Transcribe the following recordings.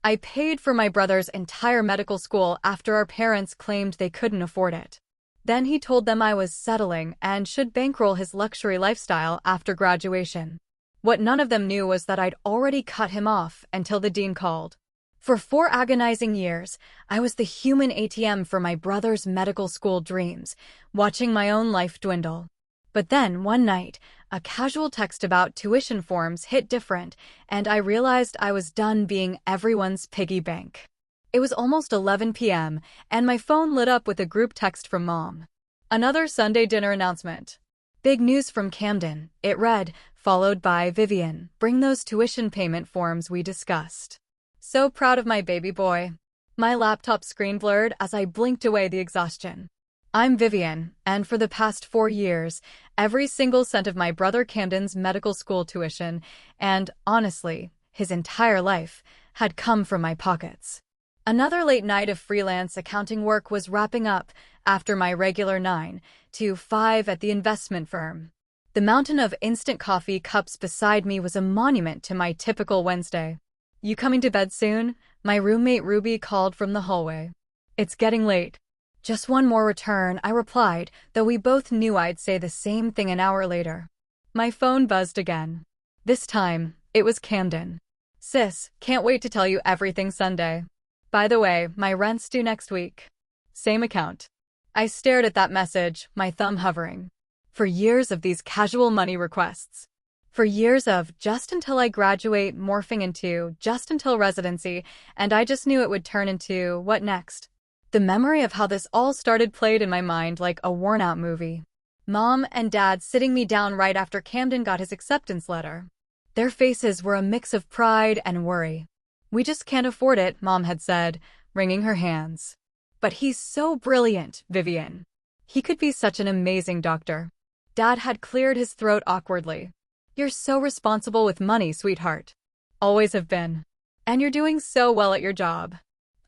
I paid for my brother's entire medical school after our parents claimed they couldn't afford it. Then he told them I was settling and should bankroll his luxury lifestyle after graduation. What none of them knew was that I'd already cut him off until the dean called. For 4 agonizing years, I was the human ATM for my brother's medical school dreams, watching my own life dwindle. But then, one night, a casual text about tuition forms hit different, and I realized I was done being everyone's piggy bank. It was almost 11 p.m., and my phone lit up with a group text from Mom. Another Sunday dinner announcement. Big news from Camden, it read, followed by Vivian, bring those tuition payment forms we discussed. So proud of my baby boy. My laptop screen blurred as I blinked away the exhaustion. I'm Vivian, and for the past 4 years, every single cent of my brother Camden's medical school tuition, and, honestly, his entire life, had come from my pockets. Another late night of freelance accounting work was wrapping up after my regular 9 to 5 at the investment firm. The mountain of instant coffee cups beside me was a monument to my typical Wednesday. You coming to bed soon? My roommate Ruby called from the hallway. It's getting late. Just one more return, I replied, though we both knew I'd say the same thing an hour later. My phone buzzed again. This time, it was Camden. Sis, can't wait to tell you everything Sunday. By the way, my rent's due next week. Same account. I stared at that message, my thumb hovering. For years of these casual money requests. For years of just until I graduate morphing into just until residency, and I just knew it would turn into what next. The memory of how this all started played in my mind like a worn-out movie. Mom and Dad sitting me down right after Camden got his acceptance letter. Their faces were a mix of pride and worry. We just can't afford it, Mom had said, wringing her hands. But he's so brilliant, Vivian. He could be such an amazing doctor. Dad had cleared his throat awkwardly. You're so responsible with money, sweetheart. Always have been. And you're doing so well at your job.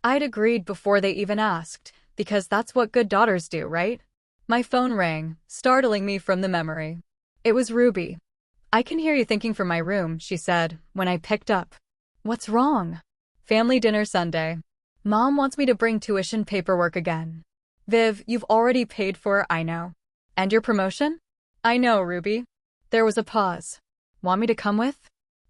I'd agreed before they even asked, because that's what good daughters do, right? My phone rang, startling me from the memory. It was Ruby. I can hear you thinking from my room, she said, when I picked up. What's wrong? Family dinner Sunday. Mom wants me to bring tuition paperwork again. Viv, you've already paid for it, I know. And your promotion? I know, Ruby. There was a pause. Want me to come with?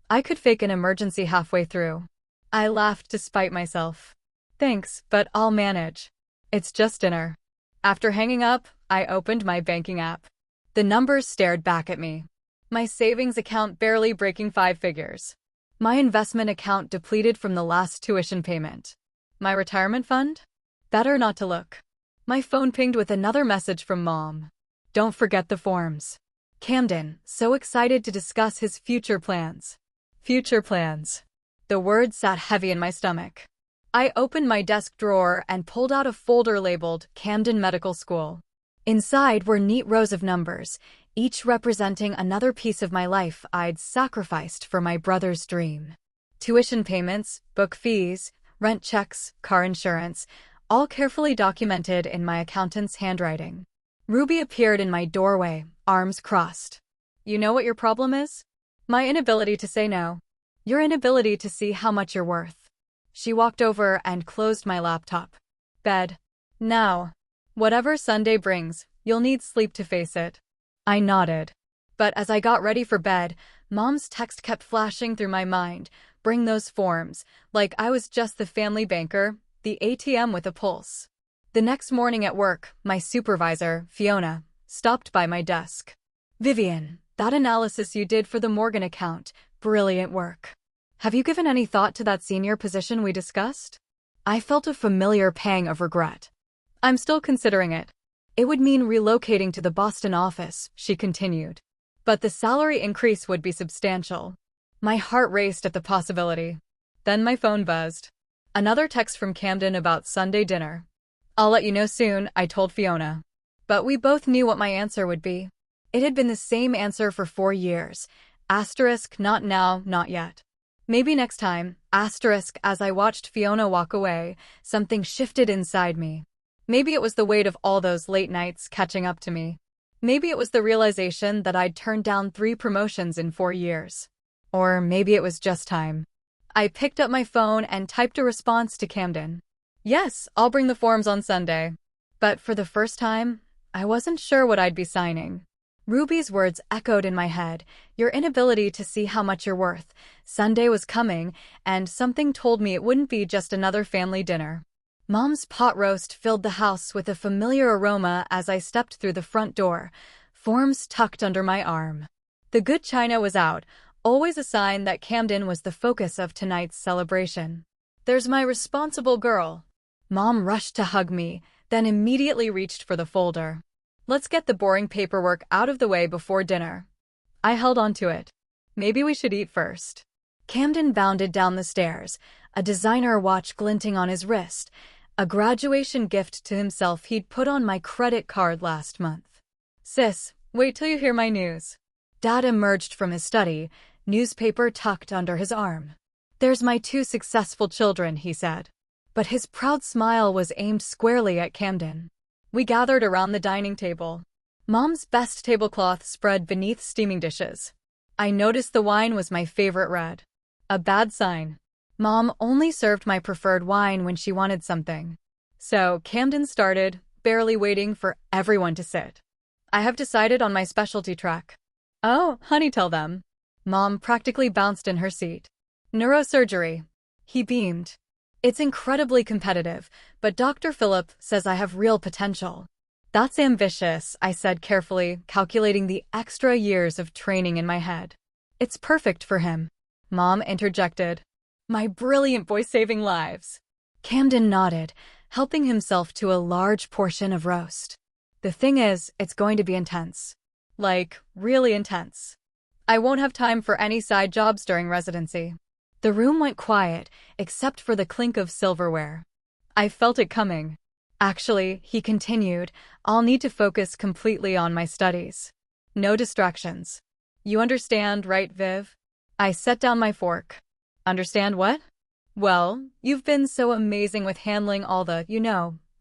I could fake an emergency halfway through. I laughed to spite myself. Thanks, but I'll manage. It's just dinner. After hanging up, I opened my banking app. The numbers stared back at me. My savings account barely breaking 5 figures. My investment account depleted from the last tuition payment. My retirement fund? Better not to look. My phone pinged with another message from Mom. Don't forget the forms. Camden, so excited to discuss his future plans. Future plans. The word sat heavy in my stomach. I opened my desk drawer and pulled out a folder labeled Camden Medical School. Inside were neat rows of numbers, each representing another piece of my life I'd sacrificed for my brother's dream. Tuition payments, book fees, rent checks, car insurance, all carefully documented in my accountant's handwriting. Ruby appeared in my doorway, arms crossed. You know what your problem is? My inability to say no. Your inability to see how much you're worth. She walked over and closed my laptop. Bed. Now. Whatever Sunday brings, you'll need sleep to face it. I nodded. But as I got ready for bed, Mom's text kept flashing through my mind. Bring those forms, like I was just the family banker, the ATM with a pulse. The next morning at work, my supervisor, Fiona, stopped by my desk. Vivian, that analysis you did for the Morgan account, brilliant work. Have you given any thought to that senior position we discussed? I felt a familiar pang of regret. I'm still considering it. It would mean relocating to the Boston office, she continued. But the salary increase would be substantial. My heart raced at the possibility. Then my phone buzzed. Another text from Camden about Sunday dinner. I'll let you know soon, I told Fiona. But we both knew what my answer would be. It had been the same answer for 4 years. Asterisk, not now, not yet. Maybe next time, asterisk, as I watched Fiona walk away, something shifted inside me. Maybe it was the weight of all those late nights catching up to me. Maybe it was the realization that I'd turned down 3 promotions in 4 years. Or maybe it was just time. I picked up my phone and typed a response to Camden. Yes, I'll bring the forms on Sunday. But for the first time, I wasn't sure what I'd be signing. Ruby's words echoed in my head, your inability to see how much you're worth. Sunday was coming, and something told me it wouldn't be just another family dinner. Mom's pot roast filled the house with a familiar aroma as I stepped through the front door, forms tucked under my arm. The good china was out, always a sign that Camden was the focus of tonight's celebration. There's my responsible girl. Mom rushed to hug me, then immediately reached for the folder. Let's get the boring paperwork out of the way before dinner. I held on to it. Maybe we should eat first. Camden bounded down the stairs, a designer watch glinting on his wrist, a graduation gift to himself he'd put on my credit card last month. Sis, wait till you hear my news. Dad emerged from his study, newspaper tucked under his arm. There's my 2 successful children, he said. But his proud smile was aimed squarely at Camden. We gathered around the dining table. Mom's best tablecloth spread beneath steaming dishes. I noticed the wine was my favorite red. A bad sign. Mom only served my preferred wine when she wanted something. So Camden started, barely waiting for everyone to sit. I have decided on my specialty track. Oh, honey, tell them. Mom practically bounced in her seat. Neurosurgery. He beamed. It's incredibly competitive, but Dr. Phillip says I have real potential. That's ambitious, I said carefully, calculating the extra years of training in my head. It's perfect for him. Mom interjected. My brilliant boy saving lives. Camden nodded, helping himself to a large portion of roast. The thing is, it's going to be intense. Like, really intense. I won't have time for any side jobs during residency. The room went quiet, except for the clink of silverware. I felt it coming. Actually, he continued, I'll need to focus completely on my studies. No distractions. You understand, right, Viv? I set down my fork. Understand what? Well, you've been so amazing with handling all the,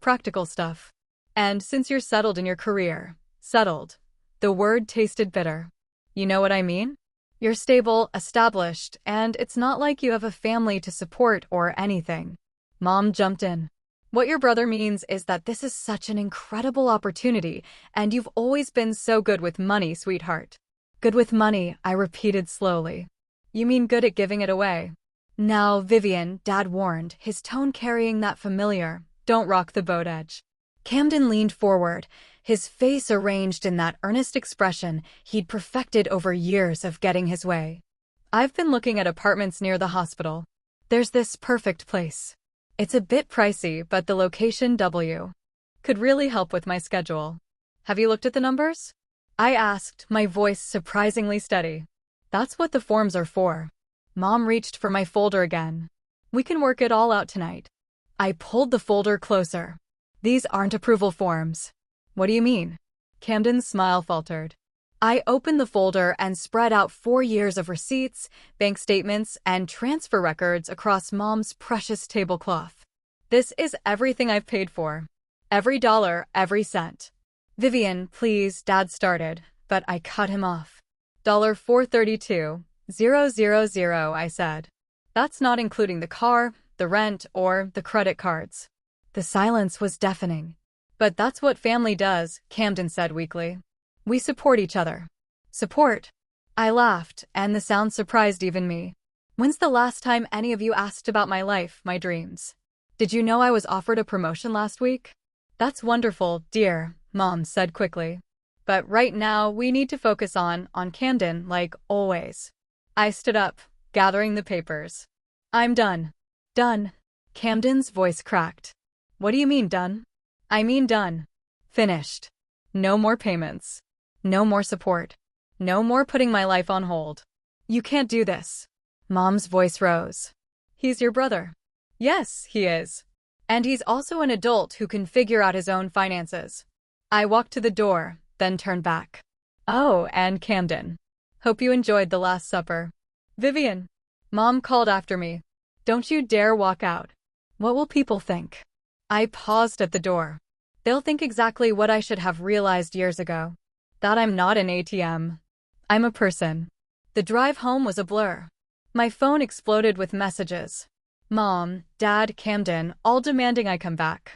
practical stuff. And since you're settled in your career, settled, the word tasted bitter. You know what I mean? You're stable, established, and it's not like you have a family to support or anything. Mom jumped in. What your brother means is that this is such an incredible opportunity, and you've always been so good with money, sweetheart. Good with money, I repeated slowly. You mean good at giving it away. Now, Vivian, Dad warned, his tone carrying that familiar, don't rock the boat edge. Camden leaned forward, his face arranged in that earnest expression he'd perfected over years of getting his way. I've been looking at apartments near the hospital. There's this perfect place. It's a bit pricey, but the location could really help with my schedule. Have you looked at the numbers? I asked, my voice surprisingly steady. That's what the forms are for. Mom reached for my folder again. We can work it all out tonight. I pulled the folder closer. These aren't approval forms. What do you mean? Camden's smile faltered. I opened the folder and spread out 4 years of receipts, bank statements, and transfer records across Mom's precious tablecloth. This is everything I've paid for. Every dollar, every cent. Vivian, please, Dad started, but I cut him off. $432,000, I said. That's not including the car, the rent, or the credit cards. The silence was deafening. But that's what family does, Camden said weakly. We support each other. Support? I laughed, and the sound surprised even me. When's the last time any of you asked about my life, my dreams? Did you know I was offered a promotion last week? That's wonderful, dear, Mom said quickly. But right now, we need to focus on Camden, like always. I stood up, gathering the papers. I'm done. Done. Camden's voice cracked. What do you mean, done? I mean done. Finished. No more payments. No more support. No more putting my life on hold. You can't do this. Mom's voice rose. He's your brother. Yes, he is. And he's also an adult who can figure out his own finances. I walked to the door, then turned back. Oh, and Camden. Hope you enjoyed the Last Supper. Vivian. Mom called after me. Don't you dare walk out. What will people think? I paused at the door. They'll think exactly what I should have realized years ago. That I'm not an ATM. I'm a person. The drive home was a blur. My phone exploded with messages. Mom, Dad, Camden, all demanding I come back.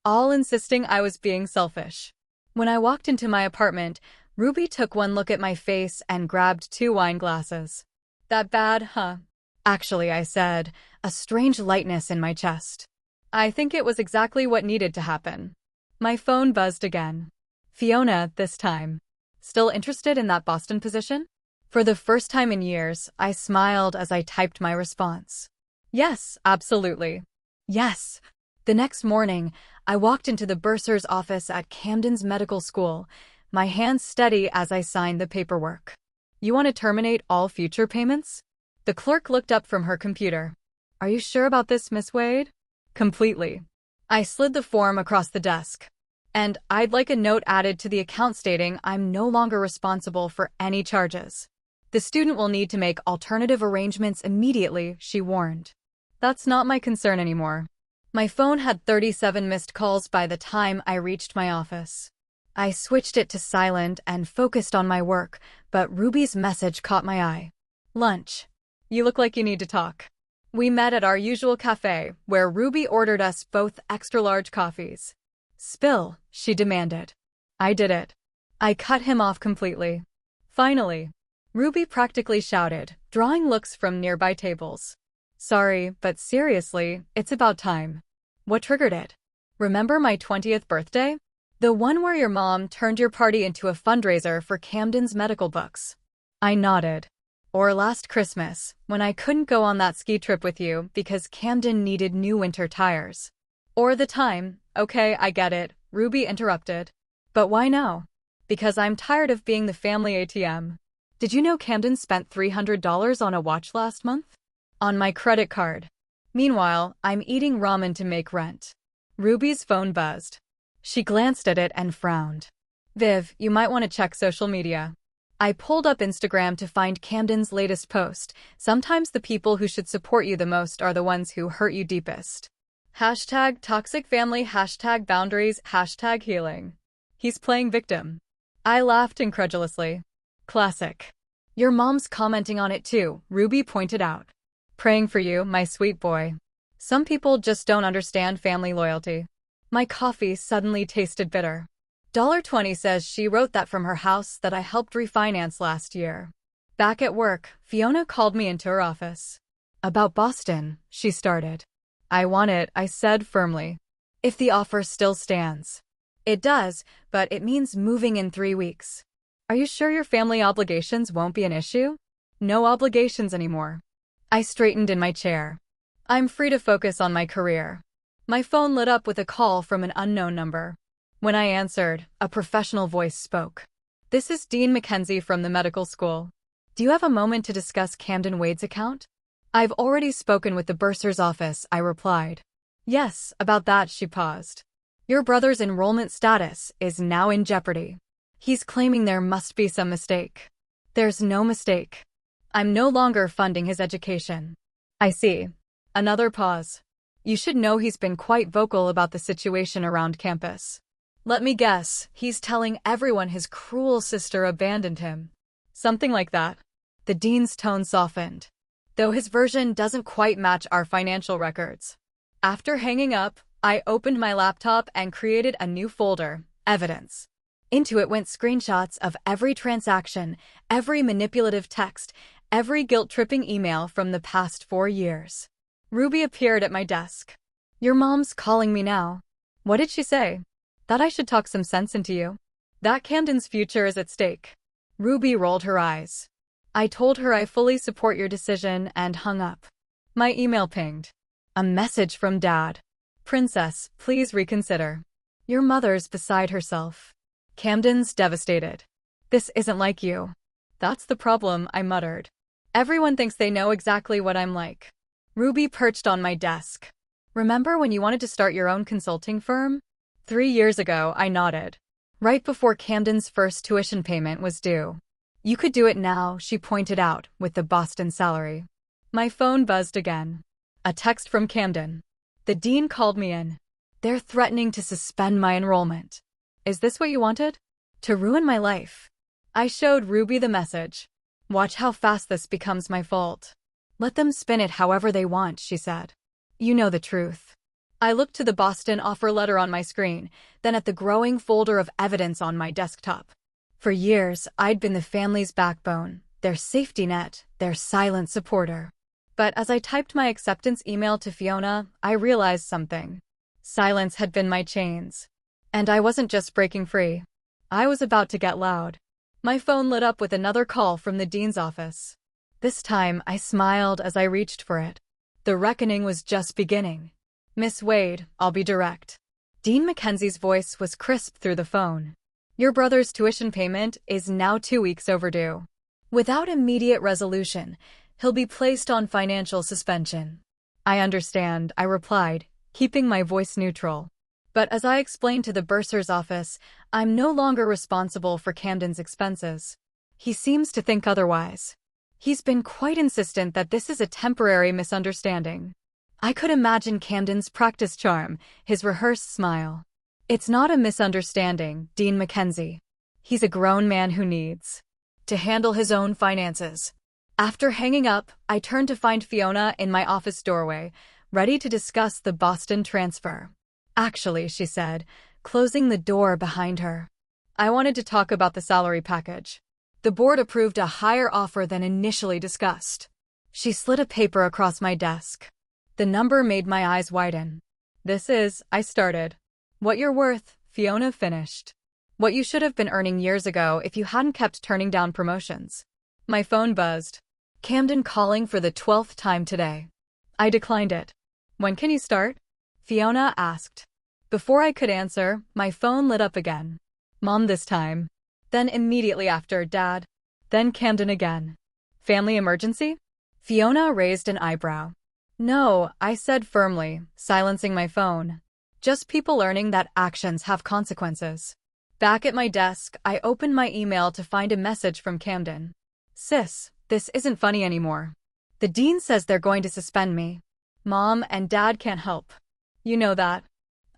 All insisting I was being selfish. When I walked into my apartment, Ruby took one look at my face and grabbed 2 wine glasses. That bad, huh? Actually, I said, a strange lightness in my chest. I think it was exactly what needed to happen. My phone buzzed again. Fiona, this time. Still interested in that Boston position? For the first time in years, I smiled as I typed my response. Yes, absolutely. Yes. The next morning, I walked into the bursar's office at Camden's medical school, my hands steady as I signed the paperwork. You want to terminate all future payments? The clerk looked up from her computer. Are you sure about this, Miss Wade? Completely. I slid the form across the desk. And I'd like a note added to the account stating I'm no longer responsible for any charges. The student will need to make alternative arrangements immediately, she warned. That's not my concern anymore. My phone had 37 missed calls by the time I reached my office. I switched it to silent and focused on my work, but Ruby's message caught my eye. Lunch. You look like you need to talk. We met at our usual cafe, where Ruby ordered us both extra-large coffees. Spill, she demanded. I did it. I cut him off completely. Finally. Ruby practically shouted, drawing looks from nearby tables. Sorry, but seriously, it's about time. What triggered it? Remember my 20th birthday? The one where your mom turned your party into a fundraiser for Camden's medical books. I nodded. Or last Christmas, when I couldn't go on that ski trip with you because Camden needed new winter tires. Or the time, okay, I get it, Ruby interrupted. But why now? Because I'm tired of being the family ATM. Did you know Camden spent $300 on a watch last month? On my credit card. Meanwhile, I'm eating ramen to make rent. Ruby's phone buzzed. She glanced at it and frowned. Viv, you might want to check social media. I pulled up Instagram to find Camden's latest post. Sometimes the people who should support you the most are the ones who hurt you deepest. Hashtag toxic family, hashtag boundaries, hashtag healing. He's playing victim. I laughed incredulously. Classic. Your mom's commenting on it too, Ruby pointed out. Praying for you, my sweet boy. Some people just don't understand family loyalty. My coffee suddenly tasted bitter. $20 says she wrote that from her house that I helped refinance last year. Back at work, Fiona called me into her office. About Boston, she started. I want it, I said firmly. If the offer still stands. It does, but it means moving in 3 weeks. Are you sure your family obligations won't be an issue? No obligations anymore. I straightened in my chair. I'm free to focus on my career. My phone lit up with a call from an unknown number. When I answered, a professional voice spoke. This is Dean Mackenzie from the medical school. Do you have a moment to discuss Camden Wade's account? I've already spoken with the bursar's office, I replied. Yes, about that, she paused. Your brother's enrollment status is now in jeopardy. He's claiming there must be some mistake. There's no mistake. I'm no longer funding his education. I see. Another pause. You should know he's been quite vocal about the situation around campus. Let me guess, he's telling everyone his cruel sister abandoned him. Something like that. The dean's tone softened, though his version doesn't quite match our financial records. After hanging up, I opened my laptop and created a new folder, Evidence. Into it went screenshots of every transaction, every manipulative text, every guilt-tripping email from the past 4 years. Ruby appeared at my desk. Your mom's calling me now. What did she say? That I should talk some sense into you? That Camden's future is at stake. Ruby rolled her eyes. I told her I fully support your decision and hung up. My email pinged. A message from Dad. Princess, please reconsider. Your mother's beside herself. Camden's devastated. This isn't like you. That's the problem, I muttered. Everyone thinks they know exactly what I'm like. Ruby perched on my desk. Remember when you wanted to start your own consulting firm? 3 years ago, I nodded. Right before Camden's first tuition payment was due. You could do it now, she pointed out, with the Boston salary. My phone buzzed again. A text from Camden. The dean called me in. They're threatening to suspend my enrollment. Is this what you wanted? To ruin my life. I showed Ruby the message. Watch how fast this becomes my fault. Let them spin it however they want, she said. You know the truth. I looked to the Boston offer letter on my screen, then at the growing folder of evidence on my desktop. For years, I'd been the family's backbone, their safety net, their silent supporter. But as I typed my acceptance email to Fiona, I realized something. Silence had been my chains. And I wasn't just breaking free. I was about to get loud. My phone lit up with another call from the dean's office. This time, I smiled as I reached for it. The reckoning was just beginning. Miss Wade, I'll be direct. Dean Mackenzie's voice was crisp through the phone. Your brother's tuition payment is now 2 weeks overdue. Without immediate resolution, he'll be placed on financial suspension. I understand, I replied, keeping my voice neutral. But as I explained to the bursar's office, I'm no longer responsible for Camden's expenses. He seems to think otherwise. He's been quite insistent that this is a temporary misunderstanding. I could imagine Camden's practice charm, his rehearsed smile. It's not a misunderstanding, Dean Mackenzie. He's a grown man who needs to handle his own finances. After hanging up, I turned to find Fiona in my office doorway, ready to discuss the Boston transfer. Actually, she said, closing the door behind her. I wanted to talk about the salary package. The board approved a higher offer than initially discussed. She slid a paper across my desk. The number made my eyes widen. This is, I started. What you're worth, Fiona finished. What you should have been earning years ago if you hadn't kept turning down promotions. My phone buzzed. Camden calling for the 12th time today. I declined it. When can you start? Fiona asked. Before I could answer, my phone lit up again. Mom this time. Then immediately after, Dad. Then Camden again. Family emergency? Fiona raised an eyebrow. No, I said firmly, silencing my phone. Just people learning that actions have consequences. Back at my desk, I opened my email to find a message from Camden. Sis, this isn't funny anymore. The dean says they're going to suspend me. Mom and Dad can't help. You know that.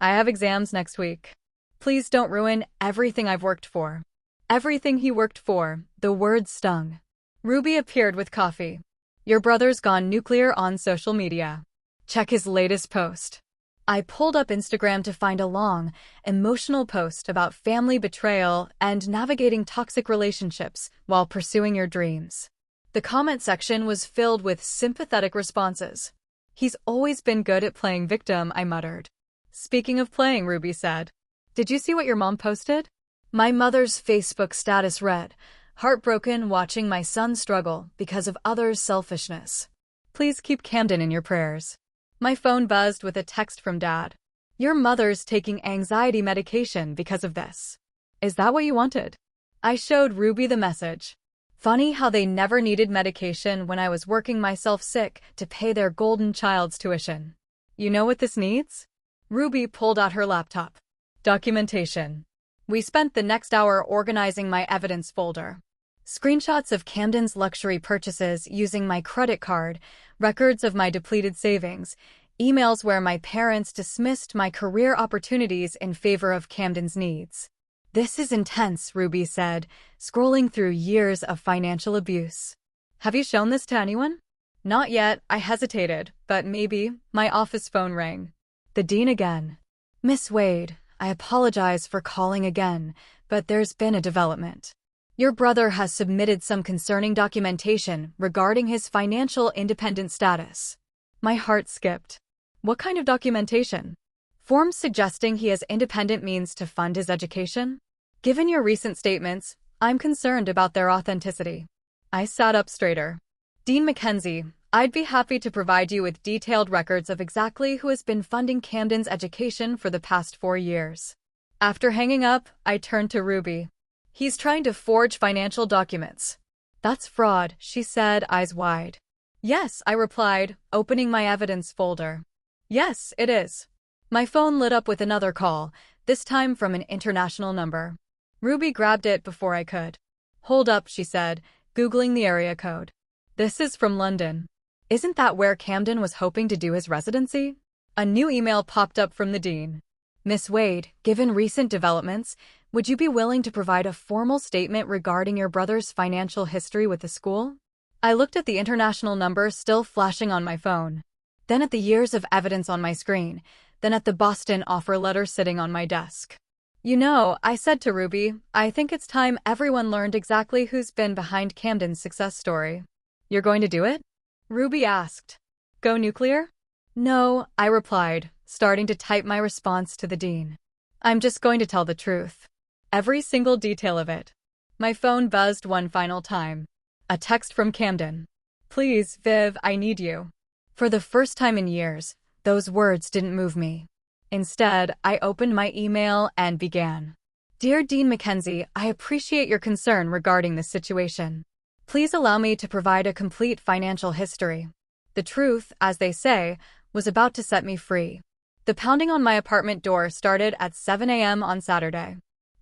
I have exams next week. Please don't ruin everything I've worked for. Everything he worked for, the words stung. Ruby appeared with coffee. Your brother's gone nuclear on social media. Check his latest post. I pulled up Instagram to find a long, emotional post about family betrayal and navigating toxic relationships while pursuing your dreams. The comment section was filled with sympathetic responses. He's always been good at playing victim, I muttered. Speaking of playing, Ruby said. Did you see what your mom posted? My mother's Facebook status read, heartbroken watching my son struggle because of others' selfishness. Please keep Camden in your prayers. My phone buzzed with a text from Dad. Your mother's taking anxiety medication because of this. Is that what you wanted? I showed Ruby the message. Funny how they never needed medication when I was working myself sick to pay their golden child's tuition. You know what this needs? Ruby pulled out her laptop. Documentation. We spent the next hour organizing my evidence folder. Screenshots of Camden's luxury purchases using my credit card, records of my depleted savings, emails where my parents dismissed my career opportunities in favor of Camden's needs. This is intense, Ruby said, scrolling through years of financial abuse. Have you shown this to anyone? Not yet, I hesitated, but maybe. My office phone rang. The dean again. Miss Wade, I apologize for calling again, but there's been a development. Your brother has submitted some concerning documentation regarding his financial independent status. My heart skipped. What kind of documentation? Forms suggesting he has independent means to fund his education? Given your recent statements, I'm concerned about their authenticity. I sat up straighter. Dean Mackenzie, I'd be happy to provide you with detailed records of exactly who has been funding Camden's education for the past 4 years. After hanging up, I turned to Ruby. He's trying to forge financial documents. That's fraud, she said, eyes wide. Yes, I replied, opening my evidence folder. Yes, it is. My phone lit up with another call, this time from an international number. Ruby grabbed it before I could. Hold up, she said, Googling the area code. This is from London. Isn't that where Camden was hoping to do his residency? A new email popped up from the dean. Miss Wade, given recent developments, would you be willing to provide a formal statement regarding your brother's financial history with the school? I looked at the international number still flashing on my phone, then at the years of evidence on my screen, then at the Boston offer letter sitting on my desk. You know, I said to Ruby, I think it's time everyone learned exactly who's been behind Camden's success story. You're going to do it? Ruby asked. Go nuclear? No, I replied, starting to type my response to the dean. I'm just going to tell the truth. Every single detail of it. My phone buzzed one final time. A text from Camden. Please, Viv, I need you. For the first time in years, those words didn't move me. Instead, I opened my email and began. Dear Dean Mackenzie, I appreciate your concern regarding this situation. Please allow me to provide a complete financial history. The truth, as they say, was about to set me free. The pounding on my apartment door started at 7 a.m. on Saturday.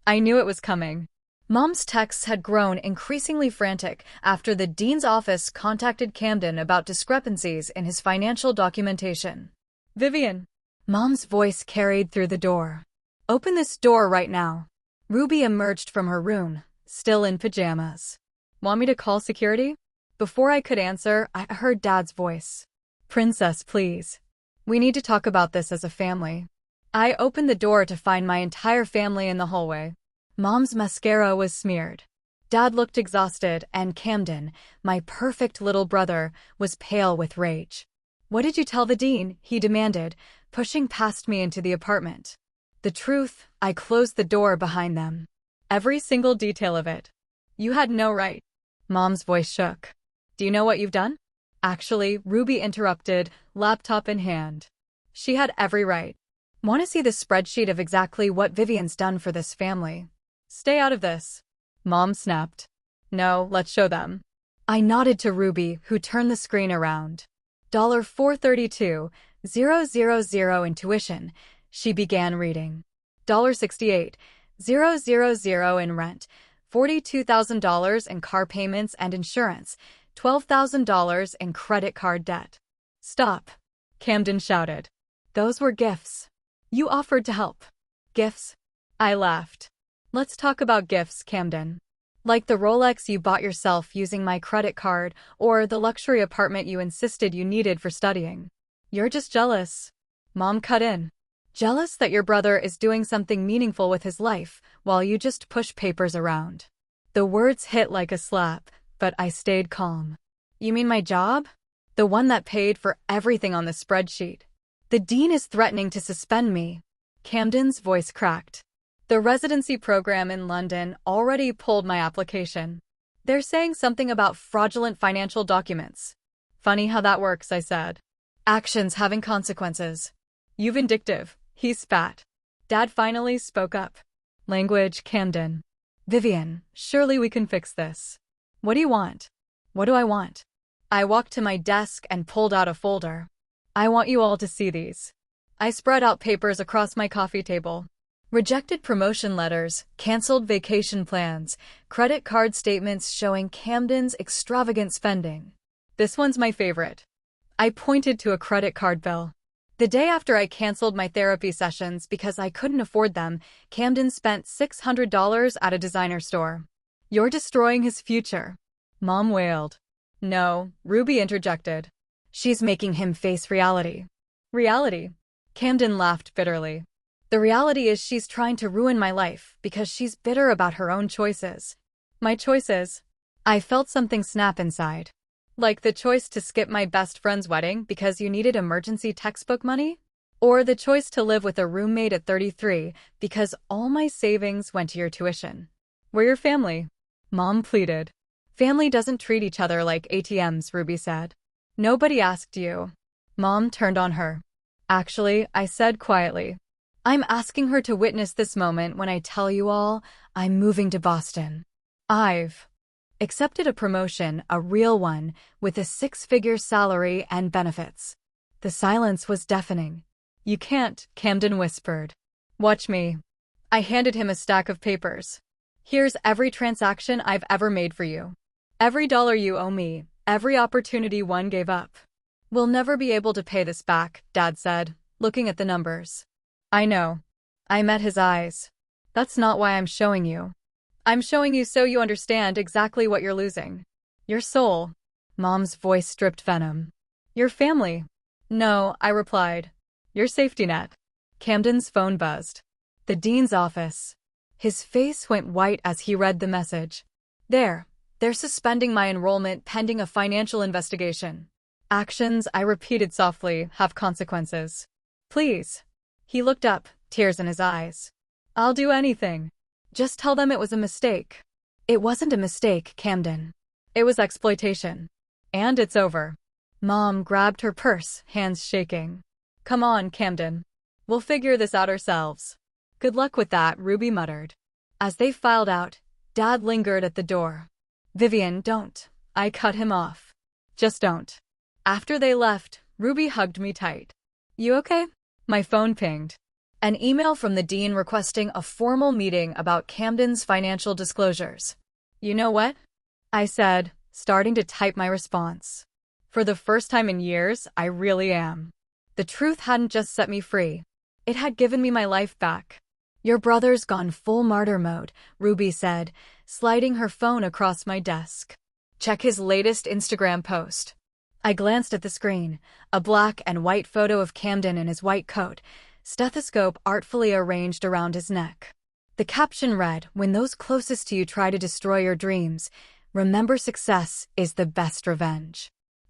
I knew it was coming. Mom's texts had grown increasingly frantic after the dean's office contacted Camden about discrepancies in his financial documentation. Vivian. Mom's voice carried through the door. Open this door right now. Ruby emerged from her room, still in pajamas. Want me to call security? Before I could answer, I heard Dad's voice. Princess, please. We need to talk about this as a family. I opened the door to find my entire family in the hallway. Mom's mascara was smeared. Dad looked exhausted, and Camden, my perfect little brother, was pale with rage. What did you tell the dean? He demanded, pushing past me into the apartment. The truth, I closed the door behind them. Every single detail of it. You had no right. Mom's voice shook. Do you know what you've done? Actually, Ruby interrupted, laptop in hand. She had every right. Want to see the spreadsheet of exactly what Vivian's done for this family? Stay out of this. Mom snapped. No, let's show them. I nodded to Ruby, who turned the screen around. $432,000 in tuition, she began reading. $68,000 in rent, $42,000 in car payments and insurance, $12,000 in credit card debt. Stop, Camden shouted. Those were gifts. You offered to help. Gifts? I laughed. Let's talk about gifts, Camden. Like the Rolex you bought yourself using my credit card, or the luxury apartment you insisted you needed for studying. You're just jealous. Mom cut in. Jealous that your brother is doing something meaningful with his life, while you just push papers around. The words hit like a slap, but I stayed calm. You mean my job? The one that paid for everything on the spreadsheet. The dean is threatening to suspend me. Camden's voice cracked. The residency program in London already pulled my application. They're saying something about fraudulent financial documents. Funny how that works, I said. Actions having consequences. You vindictive, he spat. Dad finally spoke up. Language, Camden. Vivian, surely we can fix this. What do you want? What do I want? I walked to my desk and pulled out a folder. I want you all to see these. I spread out papers across my coffee table. Rejected promotion letters, canceled vacation plans, credit card statements showing Camden's extravagant spending. This one's my favorite. I pointed to a credit card bill. The day after I canceled my therapy sessions because I couldn't afford them, Camden spent $600 at a designer store. You're destroying his future. Mom wailed. No, Ruby interjected. She's making him face reality. Reality? Camden laughed bitterly. The reality is she's trying to ruin my life because she's bitter about her own choices. My choices? I felt something snap inside. Like the choice to skip my best friend's wedding because you needed emergency textbook money? Or the choice to live with a roommate at 33 because all my savings went to your tuition. We're your family. Mom pleaded. Family doesn't treat each other like ATMs, Ruby said. Nobody asked you. Mom turned on her. Actually, I said quietly. I'm asking her to witness this moment when I tell you all I'm moving to Boston. I've accepted a promotion, a real one, with a 6-figure salary and benefits. The silence was deafening. You can't, Camden whispered. Watch me. I handed him a stack of papers. Here's every transaction I've ever made for you. Every dollar you owe me, every opportunity one gave up. We'll never be able to pay this back, Dad said, looking at the numbers. I know. I met his eyes. That's not why I'm showing you. I'm showing you so you understand exactly what you're losing. Your soul. Mom's voice dripped venom. Your family. No, I replied. Your safety net. Camden's phone buzzed. The dean's office. His face went white as he read the message. They're suspending my enrollment pending a financial investigation. Actions, I repeated softly, have consequences. Please. He looked up, tears in his eyes. I'll do anything. Just tell them it was a mistake. It wasn't a mistake, Camden. It was exploitation. And it's over. Mom grabbed her purse, hands shaking. Come on, Camden. We'll figure this out ourselves. Good luck with that, Ruby muttered. As they filed out, Dad lingered at the door. Vivian, don't. I cut him off. Just don't. After they left, Ruby hugged me tight. You okay? My phone pinged. An email from the dean requesting a formal meeting about Camden's financial disclosures. You know what? I said, starting to type my response. For the first time in years, I really am. The truth hadn't just set me free. It had given me my life back. Your brother's gone full martyr mode, Ruby said, sliding her phone across my desk. Check his latest Instagram post. I glanced at the screen, a black and white photo of Camden in his white coat, stethoscope artfully arranged around his neck. The caption read, when those closest to you try to destroy your dreams, remember success is the best revenge.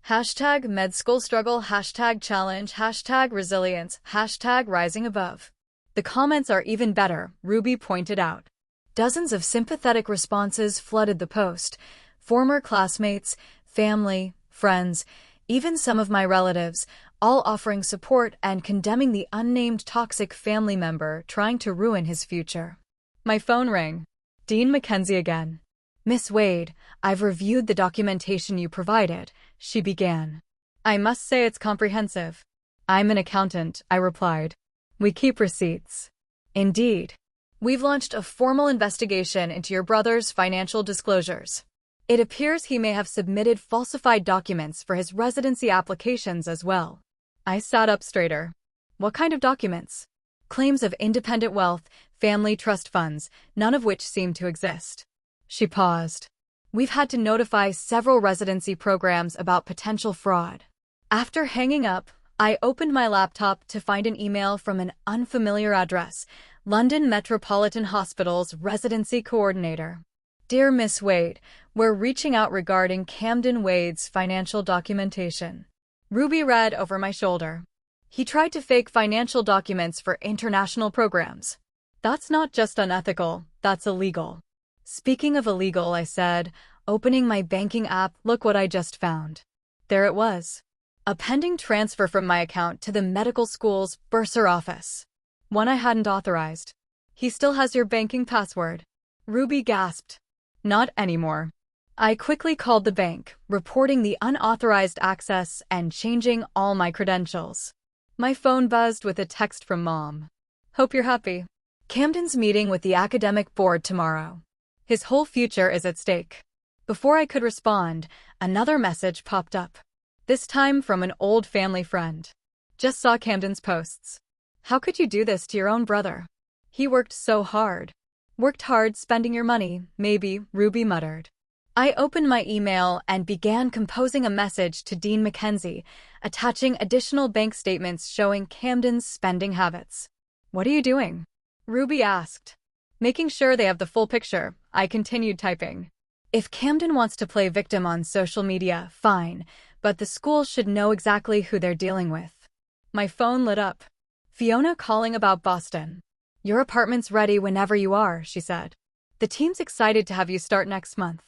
Hashtag medschool struggle, hashtag challenge, hashtag resilience, hashtag rising above. The comments are even better, Ruby pointed out. Dozens of sympathetic responses flooded the post. Former classmates, family, friends, even some of my relatives, all offering support and condemning the unnamed toxic family member trying to ruin his future. My phone rang. Dean Mackenzie again. Miss Wade, I've reviewed the documentation you provided, she began. I must say it's comprehensive. I'm an accountant, I replied. We keep receipts. Indeed. We've launched a formal investigation into your brother's financial disclosures. It appears he may have submitted falsified documents for his residency applications as well. I sat up straighter. What kind of documents? Claims of independent wealth, family trust funds, none of which seem to exist. She paused. We've had to notify several residency programs about potential fraud. After hanging up, I opened my laptop to find an email from an unfamiliar address, London Metropolitan Hospital's residency coordinator. Dear Miss Wade, we're reaching out regarding Camden Wade's financial documentation. Ruby read over my shoulder. He tried to fake financial documents for international programs. That's not just unethical, that's illegal. Speaking of illegal, I said, opening my banking app, look what I just found. There it was. A pending transfer from my account to the medical school's bursar office. One I hadn't authorized. He still has your banking password. Ruby gasped. Not anymore. I quickly called the bank, reporting the unauthorized access and changing all my credentials. My phone buzzed with a text from Mom. Hope you're happy. Camden's meeting with the academic board tomorrow. His whole future is at stake. Before I could respond, another message popped up. This time from an old family friend. Just saw Camden's posts. How could you do this to your own brother? He worked so hard. Worked hard spending your money, maybe, Ruby muttered. I opened my email and began composing a message to Dean Mackenzie, attaching additional bank statements showing Camden's spending habits. What are you doing? Ruby asked. Making sure they have the full picture, I continued typing. If Camden wants to play victim on social media, fine, but the school should know exactly who they're dealing with. My phone lit up. Fiona calling about Boston. Your apartment's ready whenever you are, she said. The team's excited to have you start next month.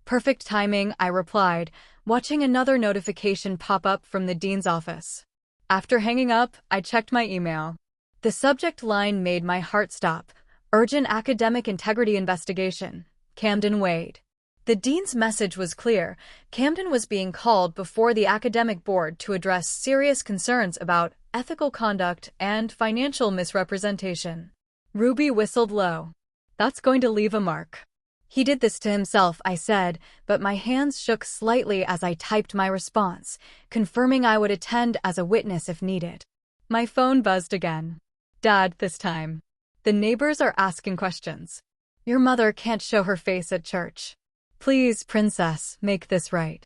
Perfect timing, I replied, watching another notification pop up from the dean's office. After hanging up, I checked my email. The subject line made my heart stop. Urgent academic integrity investigation. Camden Wade. The dean's message was clear. Camden was being called before the academic board to address serious concerns about ethical conduct and financial misrepresentation. Ruby whistled low. That's going to leave a mark. He did this to himself, I said, but my hands shook slightly as I typed my response, confirming I would attend as a witness if needed. My phone buzzed again. Dad, this time. The neighbors are asking questions. Your mother can't show her face at church. Please, princess, make this right.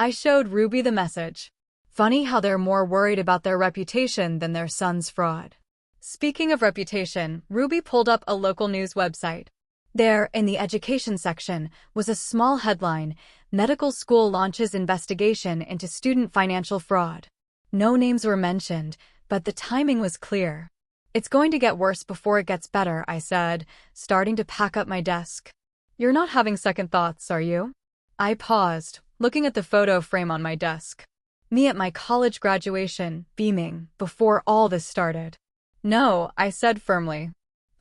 I showed Ruby the message. Funny how they're more worried about their reputation than their son's fraud. Speaking of reputation, Ruby pulled up a local news website. There, in the education section, was a small headline: Medical School Launches Investigation into Student Financial Fraud. No names were mentioned, but the timing was clear. It's going to get worse before it gets better, I said, starting to pack up my desk. You're not having second thoughts, are you? I paused, looking at the photo frame on my desk. Me at my college graduation, beaming, before all this started. No, I said firmly.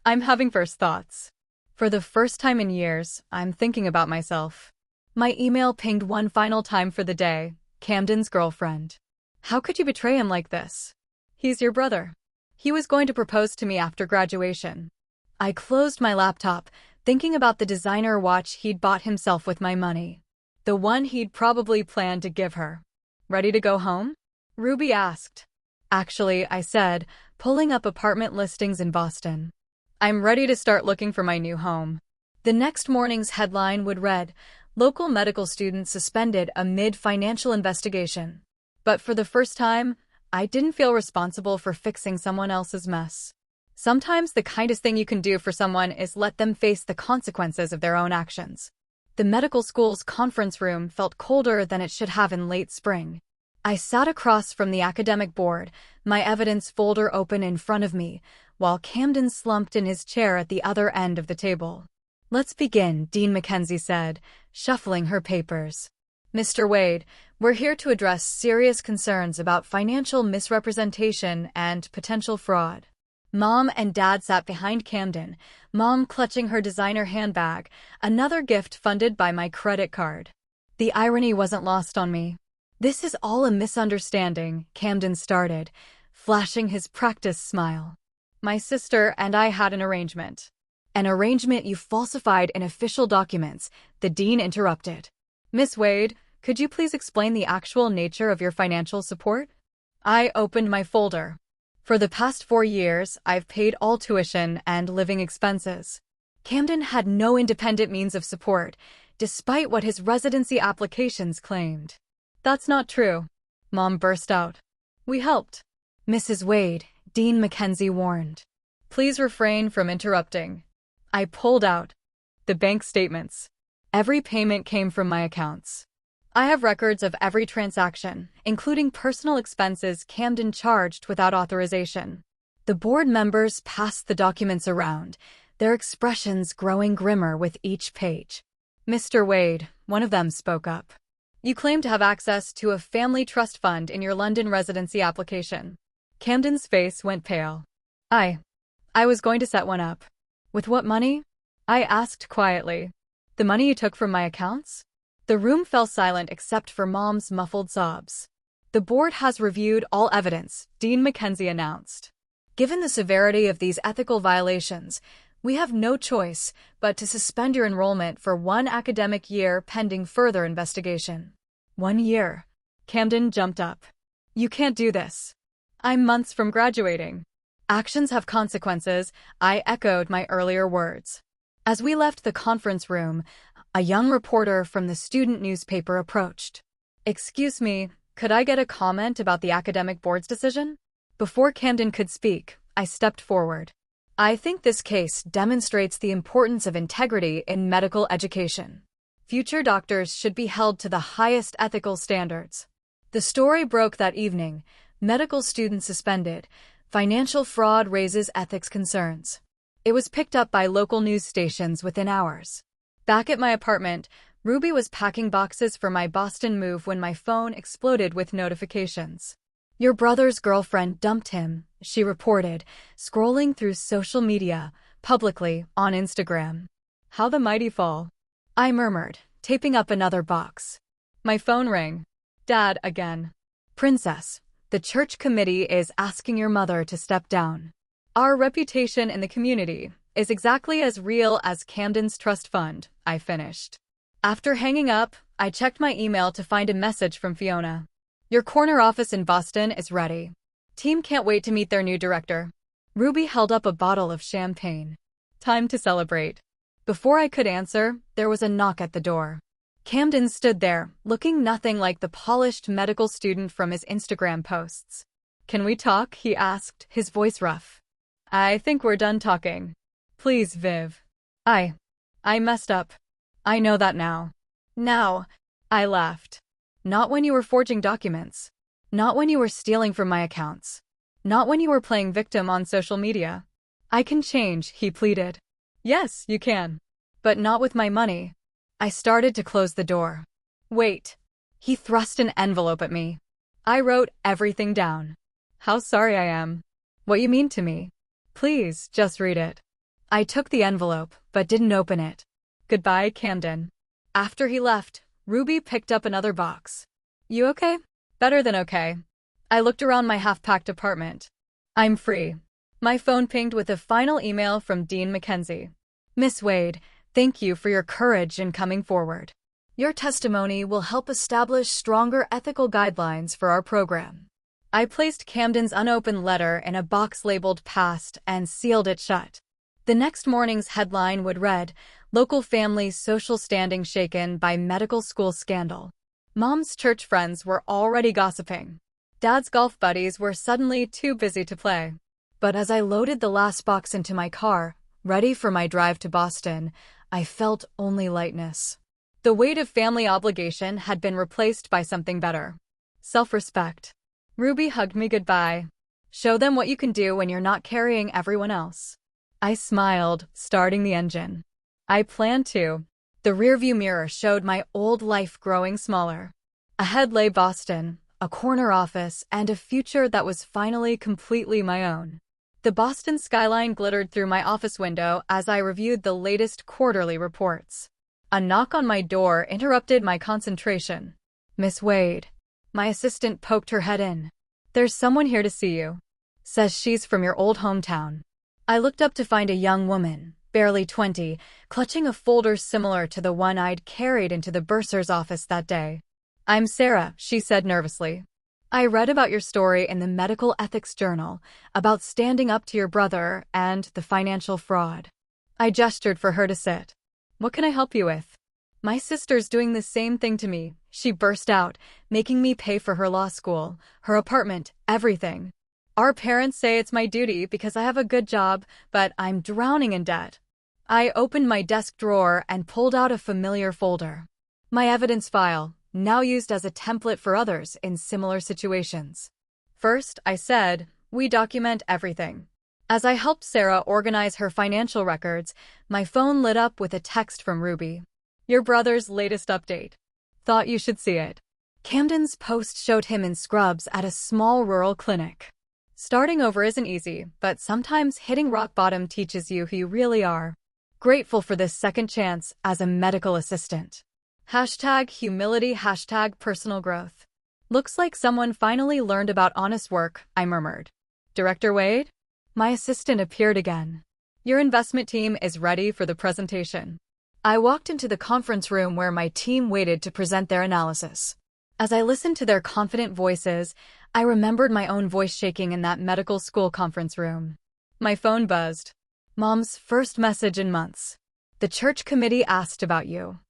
I'm having first thoughts. For the first time in years, I'm thinking about myself. My email pinged one final time for the day. Camden's girlfriend. How could you betray him like this? He's your brother. He was going to propose to me after graduation. I closed my laptop, thinking about the designer watch he'd bought himself with my money. The one he'd probably planned to give her. Ready to go home? Ruby asked. Actually, I said, pulling up apartment listings in Boston. I'm ready to start looking for my new home. The next morning's headline would read, Local medical student suspended amid financial investigation. But for the first time, I didn't feel responsible for fixing someone else's mess. Sometimes the kindest thing you can do for someone is let them face the consequences of their own actions. The medical school's conference room felt colder than it should have in late spring. I sat across from the academic board, my evidence folder open in front of me, while Camden slumped in his chair at the other end of the table. Let's begin, Dean Mackenzie said, shuffling her papers. Mr. Wade, we're here to address serious concerns about financial misrepresentation and potential fraud. Mom and Dad sat behind Camden, Mom clutching her designer handbag, another gift funded by my credit card. The irony wasn't lost on me. This is all a misunderstanding, Camden started, flashing his practice smile. My sister and I had an arrangement. An arrangement you falsified in official documents, the dean interrupted. Miss Wade, could you please explain the actual nature of your financial support? I opened my folder. For the past 4 years, I've paid all tuition and living expenses. Camden had no independent means of support, despite what his residency applications claimed. That's not true, Mom burst out. We helped. Mrs. Wade, Dean Mackenzie warned. Please refrain from interrupting. I pulled out the bank statements. Every payment came from my accounts. I have records of every transaction, including personal expenses Camden charged without authorization. The board members passed the documents around, their expressions growing grimmer with each page. Mr. Wade, one of them spoke up. You claim to have access to a family trust fund in your London residency application. Camden's face went pale. I was going to set one up. With what money? I asked quietly. The money you took from my accounts? The room fell silent except for Mom's muffled sobs. The board has reviewed all evidence, Dean Mackenzie announced. Given the severity of these ethical violations, we have no choice but to suspend your enrollment for 1 academic year pending further investigation. 1 year. Camden jumped up. You can't do this. I'm months from graduating. Actions have consequences, I echoed my earlier words. As we left the conference room, a young reporter from the student newspaper approached. Excuse me, could I get a comment about the academic board's decision? Before Camden could speak, I stepped forward. I think this case demonstrates the importance of integrity in medical education. Future doctors should be held to the highest ethical standards. The story broke that evening. Medical student suspended. Financial fraud raises ethics concerns. It was picked up by local news stations within hours. Back at my apartment, Ruby was packing boxes for my Boston move when my phone exploded with notifications. Your brother's girlfriend dumped him, she reported, scrolling through social media, publicly, on Instagram. How the mighty fall. I murmured, taping up another box. My phone rang. Dad again. Princess, the church committee is asking your mother to step down. Our reputation in the community is exactly as real as Camden's trust fund, I finished. After hanging up, I checked my email to find a message from Fiona. Your corner office in Boston is ready. Team can't wait to meet their new director. Ruby held up a bottle of champagne. Time to celebrate. Before I could answer, there was a knock at the door. Camden stood there, looking nothing like the polished medical student from his Instagram posts. "Can we talk?" he asked, his voice rough. "I think we're done talking. Please, Viv. I messed up. I know that now." "Now?" I laughed. "Not when you were forging documents. Not when you were stealing from my accounts. Not when you were playing victim on social media." "I can change," he pleaded. "Yes, you can. But not with my money." I started to close the door. "Wait." He thrust an envelope at me. I wrote everything down. "How sorry I am. What you mean to me. Please, just read it." I took the envelope, but didn't open it. "Goodbye, Camden." After he left, Ruby picked up another box. "You okay?" "Better than okay." I looked around my half-packed apartment. "I'm free." My phone pinged with a final email from Dean Mackenzie. "Miss Wade, thank you for your courage in coming forward. Your testimony will help establish stronger ethical guidelines for our program." I placed Camden's unopened letter in a box labeled Passed and sealed it shut. The next morning's headline would read, "Local Family's Social Standing Shaken by Medical School Scandal." Mom's church friends were already gossiping. Dad's golf buddies were suddenly too busy to play. But as I loaded the last box into my car, ready for my drive to Boston, I felt only lightness. The weight of family obligation had been replaced by something better. Self-respect. Ruby hugged me goodbye. "Show them what you can do when you're not carrying everyone else." I smiled, starting the engine. I planned to. The rearview mirror showed my old life growing smaller. Ahead lay Boston, a corner office, and a future that was finally completely my own. The Boston skyline glittered through my office window as I reviewed the latest quarterly reports. A knock on my door interrupted my concentration. "Miss Wade." My assistant poked her head in. "There's someone here to see you. Says she's from your old hometown." I looked up to find a young woman, barely 20, clutching a folder similar to the one I'd carried into the bursar's office that day. "I'm Sarah," she said nervously. "I read about your story in the Medical Ethics Journal, about standing up to your brother and the financial fraud." I gestured for her to sit. "What can I help you with?" "My sister's doing the same thing to me," she burst out, making me pay for her law school, her apartment, everything. "Our parents say it's my duty because I have a good job, but I'm drowning in debt." I opened my desk drawer and pulled out a familiar folder. My evidence file, now used as a template for others in similar situations. "First," I said, "we document everything." As I helped Sarah organize her financial records, my phone lit up with a text from Ruby. "Your brother's latest update. Thought you should see it." Camden's post showed him in scrubs at a small rural clinic. Starting over isn't easy, but sometimes hitting rock bottom teaches you who you really are. Grateful for this second chance as a medical assistant. #humility, #personal growth. "Looks like someone finally learned about honest work," I murmured. "Director Wade?" My assistant appeared again. "Your investment team is ready for the presentation." I walked into the conference room where my team waited to present their analysis. As I listened to their confident voices, I remembered my own voice shaking in that medical school conference room. My phone buzzed. "Mom's first message in months. The church committee asked about you."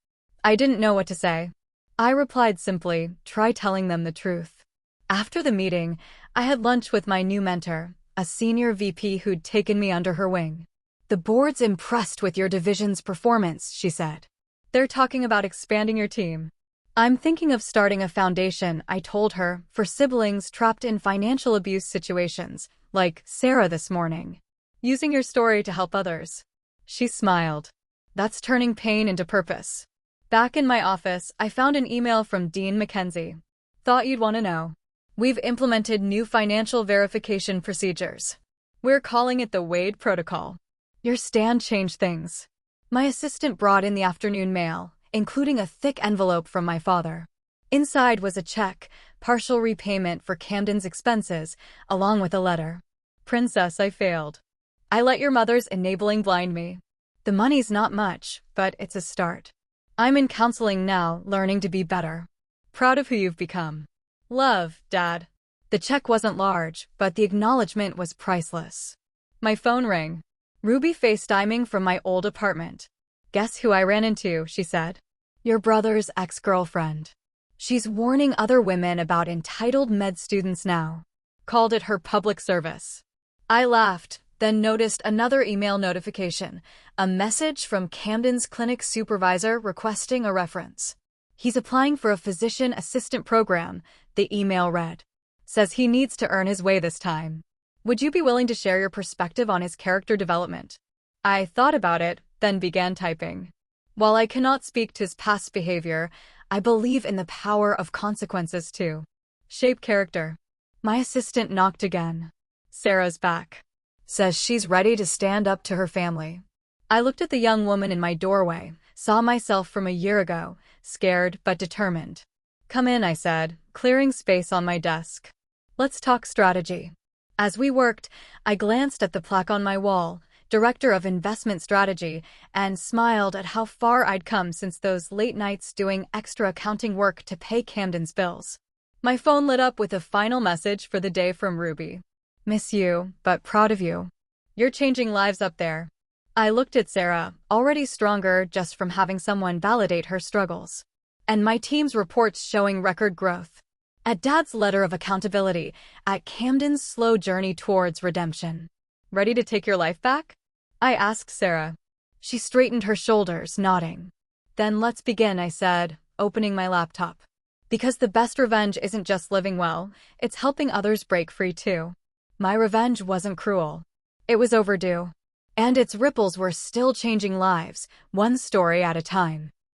I didn't know what to say. I replied simply, "Try telling them the truth." After the meeting, I had lunch with my new mentor, a senior VP who'd taken me under her wing. "The board's impressed with your division's performance," she said. "They're talking about expanding your team." "I'm thinking of starting a foundation," I told her, "for siblings trapped in financial abuse situations, like Sarah this morning. Using your story to help others." She smiled. "That's turning pain into purpose." Back in my office, I found an email from Dean Mackenzie. "Thought you'd want to know. We've implemented new financial verification procedures. We're calling it the Wade Protocol. Your stand changed things." My assistant brought in the afternoon mail, including a thick envelope from my father. Inside was a check, partial repayment for Camden's expenses, along with a letter. "Princess, I failed. I let your mother's enabling blind me. The money's not much, but it's a start. I'm in counseling now, learning to be better. Proud of who you've become. Love, Dad." The check wasn't large, but the acknowledgement was priceless. My phone rang. Ruby FaceTiming from my old apartment. "Guess who I ran into," she said. Your brother's ex-girlfriend. She's warning other women about entitled med students now. Called it her public service. I laughed, then noticed another email notification, a message from Camden's clinic supervisor requesting a reference. He's applying for a physician assistant program, the email read. Says he needs to earn his way this time. Would you be willing to share your perspective on his character development? I thought about it, then began typing. While I cannot speak to his past behavior, I believe in the power of consequences too. Shape character. My assistant knocked again. Sarah's back. Says she's ready to stand up to her family. I looked at the young woman in my doorway, saw myself from a year ago, scared but determined. Come in, I said, clearing space on my desk. Let's talk strategy. As we worked, I glanced at the plaque on my wall, Director of Investment Strategy, and smiled at how far I'd come since those late nights doing extra accounting work to pay Camden's bills. My phone lit up with a final message for the day from Ruby. Miss you, but proud of you. You're changing lives up there. I looked at Sarah, already stronger just from having someone validate her struggles. And my team's reports showing record growth. At Dad's letter of accountability, at Camden's slow journey towards redemption. Ready to take your life back? I asked Sarah. She straightened her shoulders, nodding. Then let's begin, I said, opening my laptop. Because the best revenge isn't just living well, it's helping others break free too. My revenge wasn't cruel. It was overdue. And its ripples were still changing lives, one story at a time.